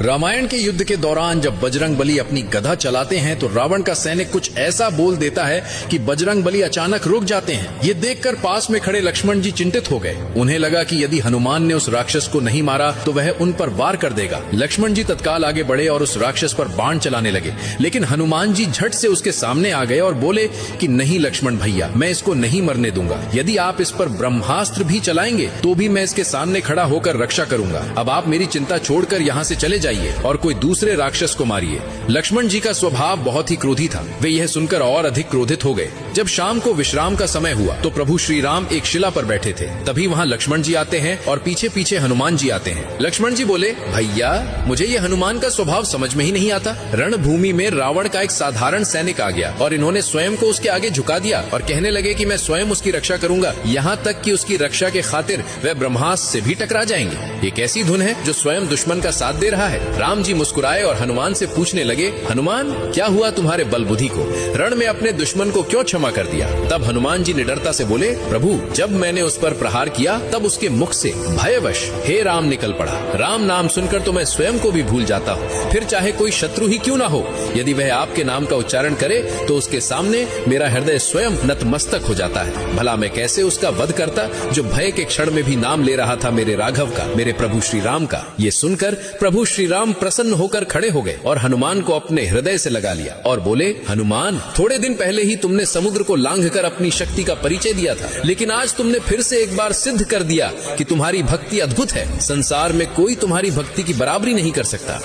रामायण के युद्ध के दौरान जब बजरंगबली अपनी गदा चलाते हैं तो रावण का सैनिक कुछ ऐसा बोल देता है कि बजरंगबली अचानक रुक जाते हैं। ये देखकर पास में खड़े लक्ष्मण जी चिंतित हो गए। उन्हें लगा कि यदि हनुमान ने उस राक्षस को नहीं मारा तो वह उन पर वार कर देगा। लक्ष्मण जी तत्काल आगे बढ़े और उस राक्षस पर बाण चलाने लगे, लेकिन हनुमान जी झट से उसके सामने आ गए और बोले कि नहीं लक्ष्मण भैया, मैं इसको नहीं मरने दूंगा। यदि आप इस पर ब्रह्मास्त्र भी चलाएंगे तो भी मैं इसके सामने खड़ा होकर रक्षा करूंगा। अब आप मेरी चिंता छोड़कर यहाँ से चले जाइए और कोई दूसरे राक्षस को मारिए। लक्ष्मण जी का स्वभाव बहुत ही क्रोधी था। वे यह सुनकर और अधिक क्रोधित हो गए। जब शाम को विश्राम का समय हुआ तो प्रभु श्री राम एक शिला पर बैठे थे। तभी वहाँ लक्ष्मण जी आते हैं और पीछे पीछे हनुमान जी आते हैं। लक्ष्मण जी बोले, भैया मुझे ये हनुमान का स्वभाव समझ में ही नहीं आता। रणभूमि में रावण का एक साधारण सैनिक आ गया और इन्होंने स्वयं को उसके आगे झुका दिया और कहने लगे कि मैं स्वयं उसकी रक्षा करूंगा, यहाँ तक कि उसकी रक्षा के खातिर वह ब्रह्मास्त्र से भी टकरा जाएंगे। ये कैसी धुन है जो स्वयं दुश्मन का साथ दे रहा है। राम जी मुस्कुराए और हनुमान से पूछने लगे, हनुमान क्या हुआ तुम्हारे बल बुद्धि को? रण में अपने दुश्मन को क्यों क्षमा कर दिया? तब हनुमान जी निडरता से बोले, प्रभु जब मैंने उस पर प्रहार किया तब उसके मुख से भयवश हे राम निकल पड़ा। राम नाम सुनकर तो मैं स्वयं को भी भूल जाता हूँ, फिर चाहे कोई शत्रु ही क्यों ना हो। यदि वह आपके नाम का उच्चारण करे तो उसके सामने मेरा हृदय स्वयं नतमस्तक हो जाता है। भला मैं कैसे उसका वध करता जो भय के क्षण में भी नाम ले रहा था मेरे राघव का, मेरे प्रभु श्री राम का। ये सुनकर प्रभु श्री राम प्रसन्न होकर खड़े हो गए और हनुमान को अपने हृदय से लगा लिया और बोले, हनुमान थोड़े दिन पहले ही तुमने समुद्र को लांघकर अपनी शक्ति का परिचय दिया था, लेकिन आज तुमने फिर से एक बार सिद्ध कर दिया कि तुम्हारी भक्ति अद्भुत है। संसार में कोई तुम्हारी भक्ति की बराबरी नहीं कर सकता।